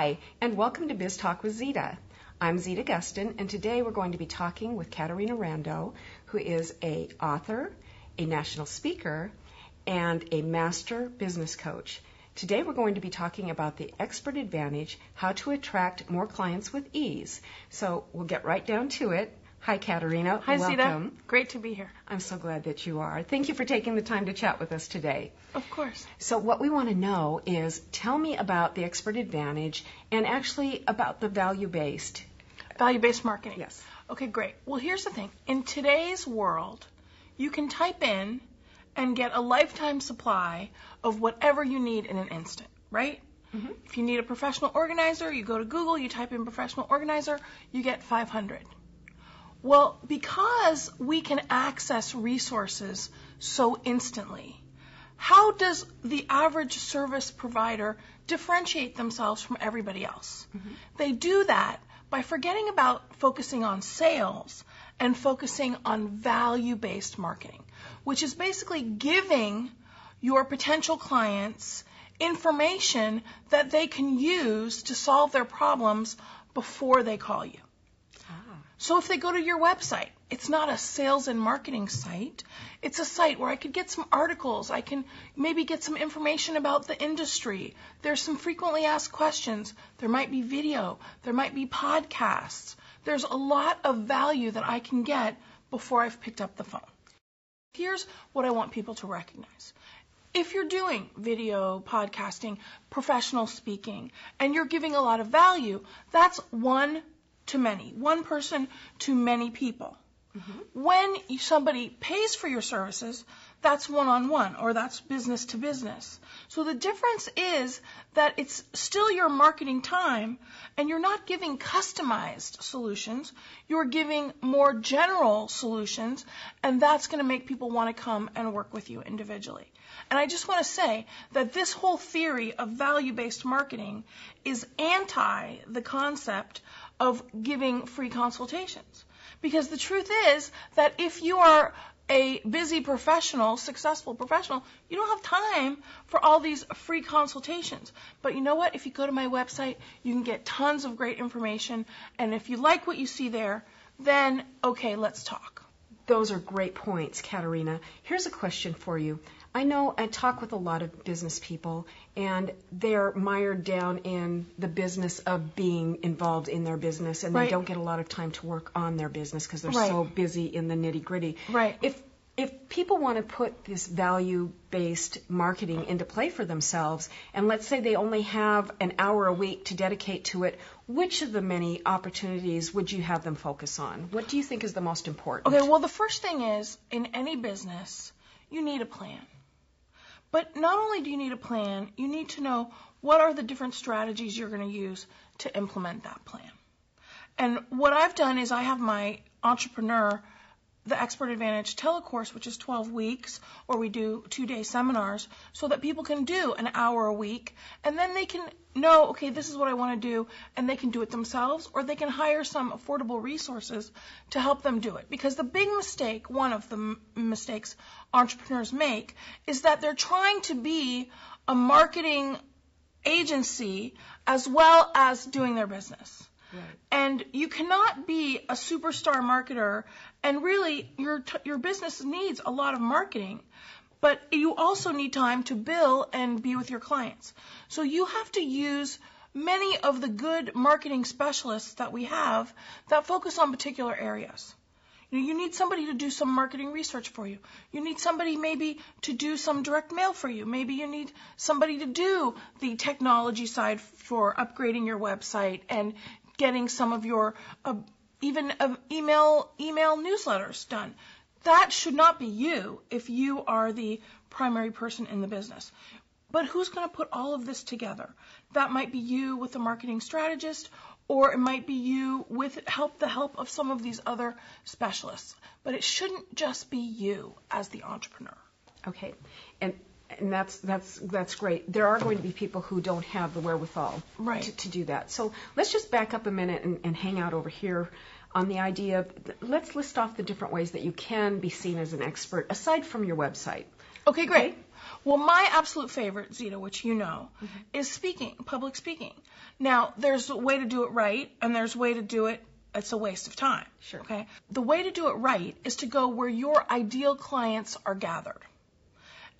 Hi, and welcome to Biz Talk with Zita. I'm Zita Gustin, and today we're going to be talking with Katarina Rando, who is an author, a national speaker, and a master business coach. Today we're going to be talking about the expert advantage, how to attract more clients with ease. So we'll get right down to it. Hi, Katarina. Hi, welcome. Zita. Great to be here. I'm so glad that you are. Thank you for taking the time to chat with us today. Of course. So what we want to know is, tell me about the expert advantage and actually about the value-based. Value-based marketing. Yes. Okay, great. Well, here's the thing. In today's world, you can type in and get a lifetime supply of whatever you need in an instant, right? Mm-hmm. If you need a professional organizer, you go to Google, you type in professional organizer, you get 500. Well, because we can access resources so instantly, how does the average service provider differentiate themselves from everybody else? Mm-hmm. They do that by forgetting about focusing on sales and focusing on value-based marketing, which is basically giving your potential clients information that they can use to solve their problems before they call you. So if they go to your website, it's not a sales and marketing site. It's a site where I could get some articles. I can maybe get some information about the industry. There's some frequently asked questions. There might be video. There might be podcasts. There's a lot of value that I can get before I've picked up the phone. Here's what I want people to recognize. If you're doing video, podcasting, professional speaking, and you're giving a lot of value, that's one to many, one person to many people. Mm-hmm. When somebody pays for your services, that's one-on-one, or that's business to business. So the difference is that it's still your marketing time, and you're not giving customized solutions. You're giving more general solutions, and that's going to make people want to come and work with you individually. And I just want to say that this whole theory of value-based marketing is anti the concept of giving free consultations. Because the truth is that if you are a busy professional, successful professional, you don't have time for all these free consultations. But you know what? If you go to my website, you can get tons of great information. And if you like what you see there, then, okay, let's talk. Those are great points, Katarina. Here's a question for you. I know I talk with a lot of business people, and they're mired down in the business of being involved in their business, and right. They don't get a lot of time to work on their business because they're right. so busy in the nitty-gritty. Right. If people want to put this value-based marketing into play for themselves, and let's say they only have an hour a week to dedicate to it, which of the many opportunities would you have them focus on? What do you think is the most important? Okay, well, the first thing is, in any business, you need a plan. But not only do you need a plan, you need to know what are the different strategies you're going to use to implement that plan. And what I've done is I have my entrepreneur, the Expert Advantage telecourse, which is 12 weeks, or we do 2-day seminars, so that people can do an hour a week, and then they can know, okay, this is what I want to do, and they can do it themselves, or they can hire some affordable resources to help them do it. Because the big mistake, one of the mistakes entrepreneurs make, is that they're trying to be a marketing agency as well as doing their business. Right. And you cannot be a superstar marketer, and really your business needs a lot of marketing, but you also need time to bill and be with your clients. So you have to use many of the good marketing specialists that we have that focus on particular areas. You need somebody to do some marketing research for you. You need somebody maybe to do some direct mail for you. Maybe you need somebody to do the technology side for upgrading your website and getting some of your email newsletters done. That should not be you if you are the primary person in the business. But who's going to put all of this together? That might be you with a marketing strategist, or it might be you with the help of some of these other specialists. But it shouldn't just be you as the entrepreneur. Okay. And that's great. There are going to be people who don't have the wherewithal right. to do that. So let's just back up a minute and hang out over here on the idea of, let's list off the different ways that you can be seen as an expert aside from your website. Okay, great. Well, my absolute favorite, Zita, which you know, is speaking, public speaking. Now, there's a way to do it right, and there's a way to do it, it's a waste of time. Sure. Okay? The way to do it right is to go where your ideal clients are gathered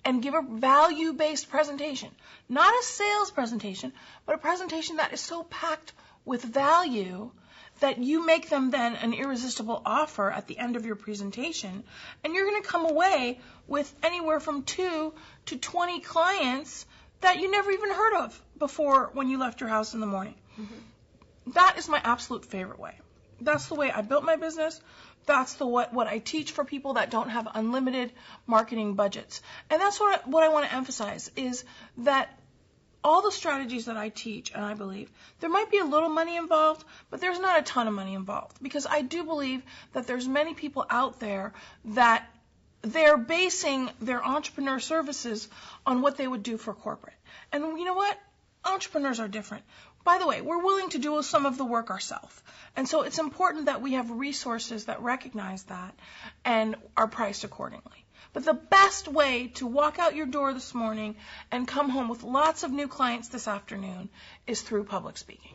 and give a value-based presentation. Not a sales presentation, but a presentation that is so packed with value that you make them then an irresistible offer at the end of your presentation, and you're going to come away with anywhere from 2 to 20 clients that you never even heard of before when you left your house in the morning. That is my absolute favorite way. That's the way I built my business. That's what I teach for people that don't have unlimited marketing budgets. And that's what I want to emphasize is that all the strategies that I teach, and I believe, there might be a little money involved, but there's not a ton of money involved. Because I do believe that there's many people out there that they're basing their entrepreneur services on what they would do for corporate. And you know what? Entrepreneurs are different. By the way, we're willing to do some of the work ourselves. And so it's important that we have resources that recognize that and are priced accordingly. But the best way to walk out your door this morning and come home with lots of new clients this afternoon is through public speaking.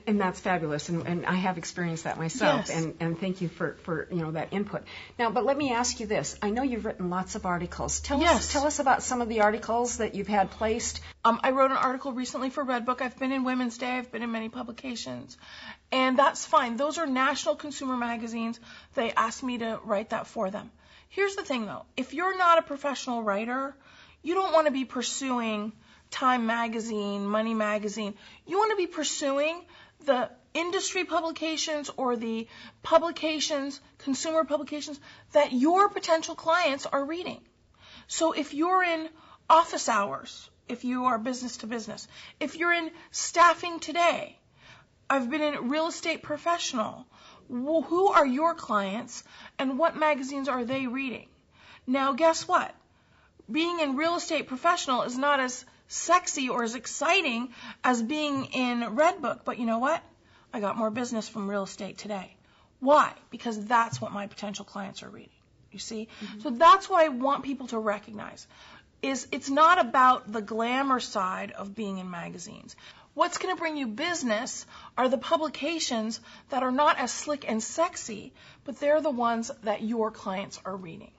And that's fabulous, and I have experienced that myself, Yes. and thank you for that input. Now, but let me ask you this. I know you've written lots of articles. Tell us about some of the articles that you've had placed. I wrote an article recently for Redbook. I've been in Women's Day. I've been in many publications. And that's fine. Those are national consumer magazines. They asked me to write that for them. Here's the thing, though. If you're not a professional writer, you don't want to be pursuing Time Magazine, Money Magazine. You want to be pursuing the industry publications or the publications, consumer publications, that your potential clients are reading. So if you're in office hours, if you are business to business, if you're in Staffing Today, I've been in Real Estate Professional, well, who are your clients and what magazines are they reading? Now, guess what? Being in Real Estate Professional is not as sexy or as exciting as being in Redbook, but you know what? I got more business from Real Estate Today. Why? Because that's what my potential clients are reading. You see? So that's what I want people to recognize. Is it's not about the glamour side of being in magazines. What's going to bring you business are the publications that are not as slick and sexy, but they're the ones that your clients are reading.